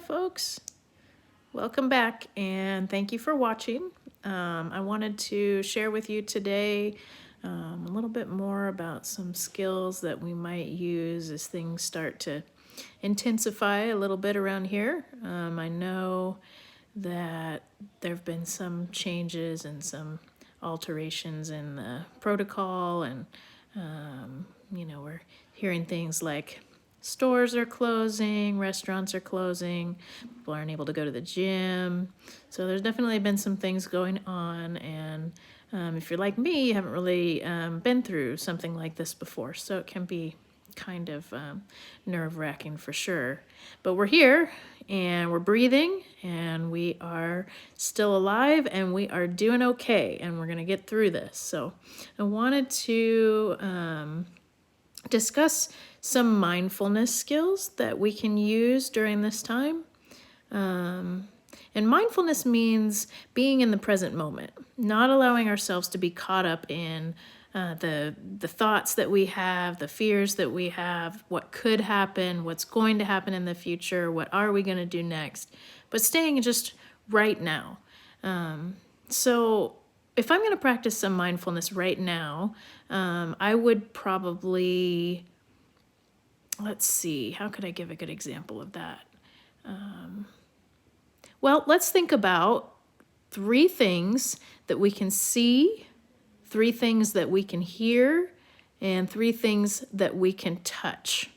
my folks. Welcome back and thank you for watching. I wanted to share with you today a little bit more about some skills that we might use as things start to intensify a little bit around here. I know that there have been some changes and some alterations in the protocol, and we're hearing things like stores are closing, restaurants are closing, people aren't able to go to the gym. So there's definitely been some things going on, and if you're like me, you haven't really been through something like this before, so it can be kind of nerve-wracking for sure. But we're here, and we're breathing, and we are still alive, and we are doing okay, and we're going to get through this. So I wanted to discuss some mindfulness skills that we can use during this time. And mindfulness means being in the present moment, not allowing ourselves to be caught up in the thoughts that we have, the fears that we have, what could happen, what's going to happen in the future, what are we going to do next, but staying just right now. So if I'm going to practice some mindfulness right now, I would probably, let's see, how could I give a good example of that? Well, let's think about 3 things that we can see, 3 things that we can hear, and 3 things that we can touch.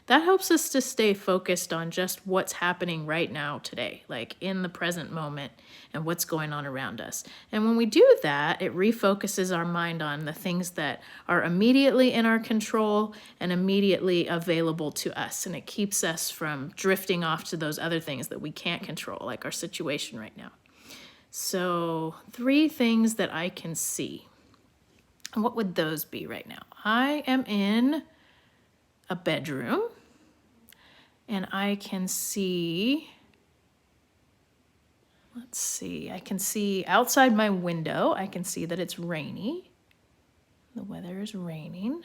That helps us to stay focused on just what's happening right now today, like in the present moment and what's going on around us. And when we do that, it refocuses our mind on the things that are immediately in our control and immediately available to us. And it keeps us from drifting off to those other things that we can't control, like our situation right now. So 3 things that I can see. And what would those be right now? I am in a bedroom, and I can see, I can see outside my window. I can see that it's rainy. The weather is raining.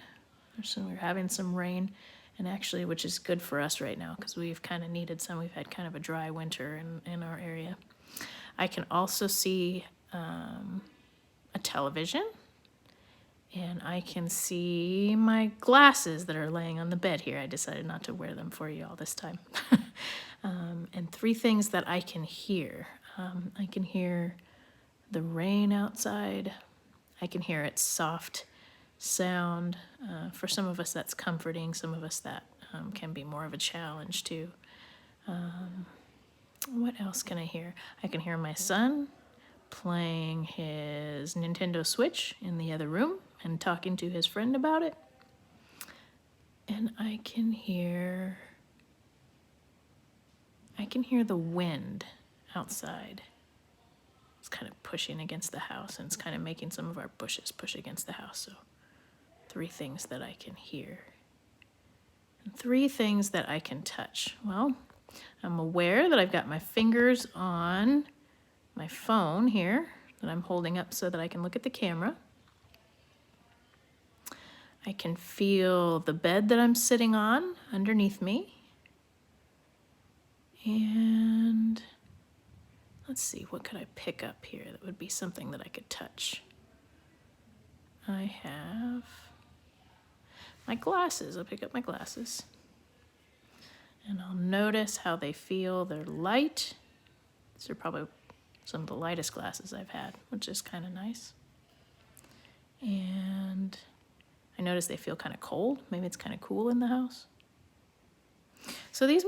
So we're having some rain, and actually, which is good for us right now because we've kind of needed some. We've had kind of a dry winter in our area. I can also see a television. And I can see my glasses that are laying on the bed here. I decided not to wear them for you all this time. And 3 things that I can hear. I can hear the rain outside. I can hear its soft sound. For some of us, that's comforting. Some of us, that can be more of a challenge too. What else can I hear? I can hear my son playing his Nintendo Switch in the other room and talking to his friend about it. And I can hear the wind outside. It's kind of pushing against the house, and it's kind of making some of our bushes push against the house. So 3 things that I can hear. And 3 things that I can touch. Well, I'm aware that I've got my fingers on my phone here that I'm holding up so that I can look at the camera. I can feel the bed that I'm sitting on underneath me. And let's see, what could I pick up here that would be something that I could touch? I have my glasses. I'll pick up my glasses. And I'll notice how they feel. They're light. These are probably some of the lightest glasses I've had, which is kind of nice. And I notice they feel kind of cold. Maybe it's kind of cool in the house. So things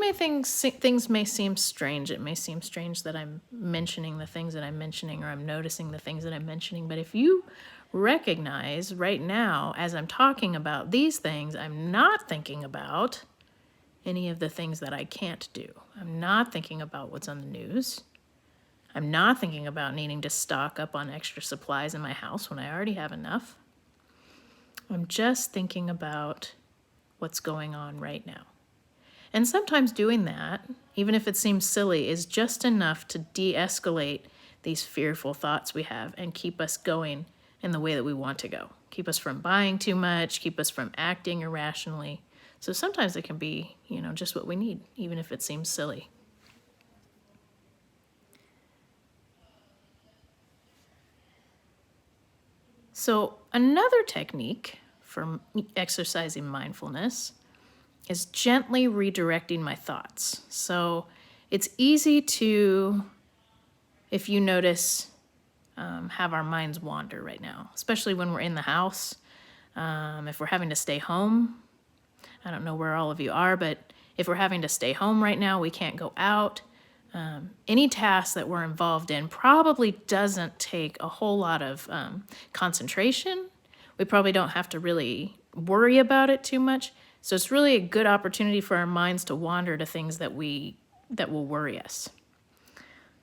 may seem strange. It may seem strange that I'm mentioning the things that I'm mentioning, or I'm noticing the things that I'm mentioning. But if you recognize right now, as I'm talking about these things, I'm not thinking about any of the things that I can't do. I'm not thinking about what's on the news. I'm not thinking about needing to stock up on extra supplies in my house when I already have enough. I'm just thinking about what's going on right now. And sometimes doing that, even if it seems silly, is just enough to de-escalate these fearful thoughts we have and keep us going in the way that we want to go. Keep us from buying too much, keep us from acting irrationally. So sometimes it can be, just what we need, even if it seems silly. So another technique for exercising mindfulness is gently redirecting my thoughts. So it's easy to, if you notice, have our minds wander right now, especially when we're in the house. If we're having to stay home, I don't know where all of you are, but if we're having to stay home right now, we can't go out. Any task that we're involved in probably doesn't take a whole lot of concentration. We probably don't have to really worry about it too much. So it's really a good opportunity for our minds to wander to things that will worry us.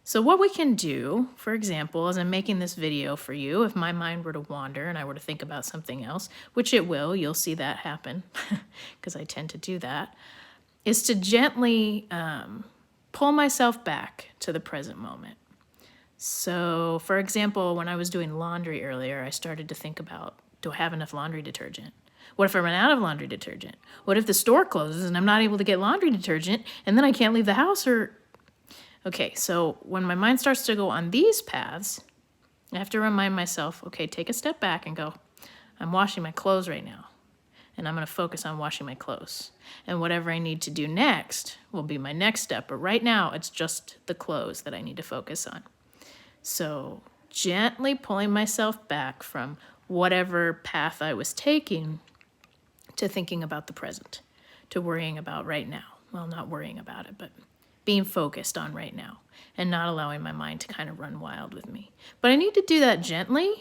So what we can do, for example, as I'm making this video for you, if my mind were to wander and I were to think about something else, which it will, you'll see that happen because I tend to do that, is to gently pull myself back to the present moment. So, for example, when I was doing laundry earlier, I started to think about, do I have enough laundry detergent? What if I run out of laundry detergent? What if the store closes and I'm not able to get laundry detergent and then I can't leave the house? Okay, so when my mind starts to go on these paths, I have to remind myself, okay, take a step back and go, I'm washing my clothes right now. And I'm going to focus on washing my clothes. And whatever I need to do next will be my next step. But right now, it's just the clothes that I need to focus on. So gently pulling myself back from whatever path I was taking to thinking about the present, to worrying about right now. Well, not worrying about it, but being focused on right now and not allowing my mind to kind of run wild with me. But I need to do that gently.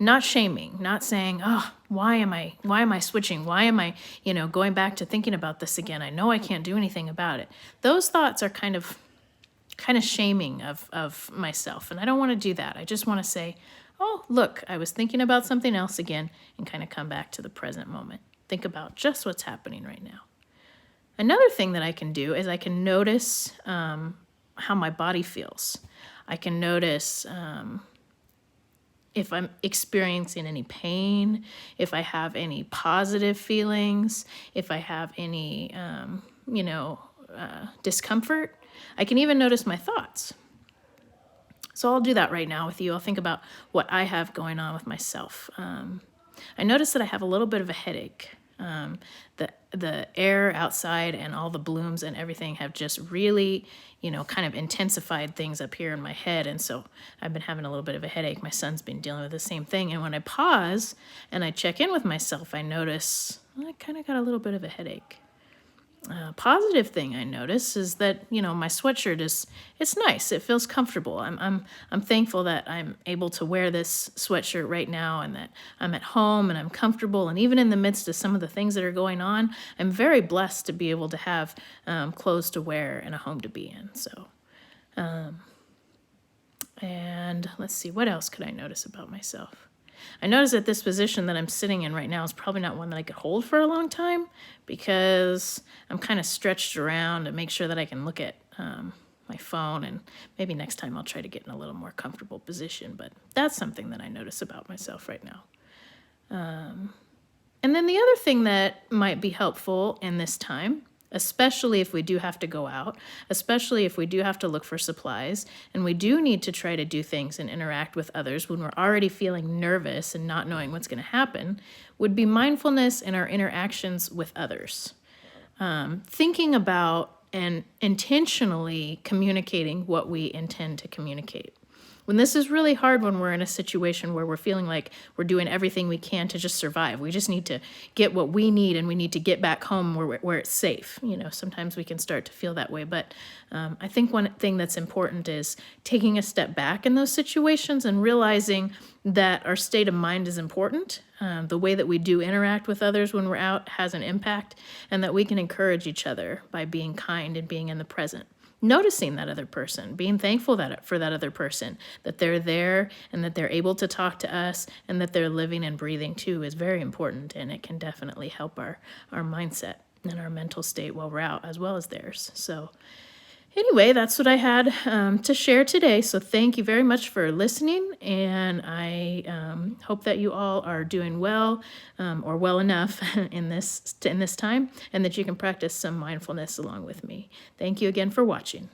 Not shaming, not saying, oh, why am I switching? Why am I, going back to thinking about this again? I know I can't do anything about it. Those thoughts are kind of shaming of myself. And I don't want to do that. I just want to say, oh, look, I was thinking about something else again, and kind of come back to the present moment. Think about just what's happening right now. Another thing that I can do is I can notice how my body feels. I can notice if I'm experiencing any pain, if I have any positive feelings, if I have any, discomfort. I can even notice my thoughts. So I'll do that right now with you. I'll think about what I have going on with myself. I notice that I have a little bit of a headache. The air outside and all the blooms and everything have just really, kind of intensified things up here in my head. And so I've been having a little bit of a headache. My son's been dealing with the same thing. And when I pause and I check in with myself, I notice I kind of got a little bit of a headache. Positive thing I notice is that, my sweatshirt it's nice. It feels comfortable. I'm thankful that I'm able to wear this sweatshirt right now and that I'm at home and I'm comfortable. And even in the midst of some of the things that are going on, I'm very blessed to be able to have clothes to wear and a home to be in. So, and let's see, what else could I notice about myself? I notice that this position that I'm sitting in right now is probably not one that I could hold for a long time because I'm kind of stretched around to make sure that I can look at my phone, and maybe next time I'll try to get in a little more comfortable position, but that's something that I notice about myself right now. And then the other thing that might be helpful in this time, especially if we do have to go out, especially if we do have to look for supplies, and we do need to try to do things and interact with others when we're already feeling nervous and not knowing what's going to happen, would be mindfulness in our interactions with others. Thinking about and intentionally communicating what we intend to communicate. When this is really hard, when we're in a situation where we're feeling like we're doing everything we can to just survive. We just need to get what we need, and we need to get back home where it's safe. Sometimes we can start to feel that way. But I think one thing that's important is taking a step back in those situations and realizing that our state of mind is important. The way that we do interact with others when we're out has an impact, and that we can encourage each other by being kind and being in the present. Noticing that other person, being thankful for that other person, that they're there and that they're able to talk to us and that they're living and breathing too is very important, and it can definitely help our mindset and our mental state while we're out, as well as theirs. So anyway, that's what I had to share today. So thank you very much for listening, and I hope that you all are doing well or well enough in this time, and that you can practice some mindfulness along with me. Thank you again for watching.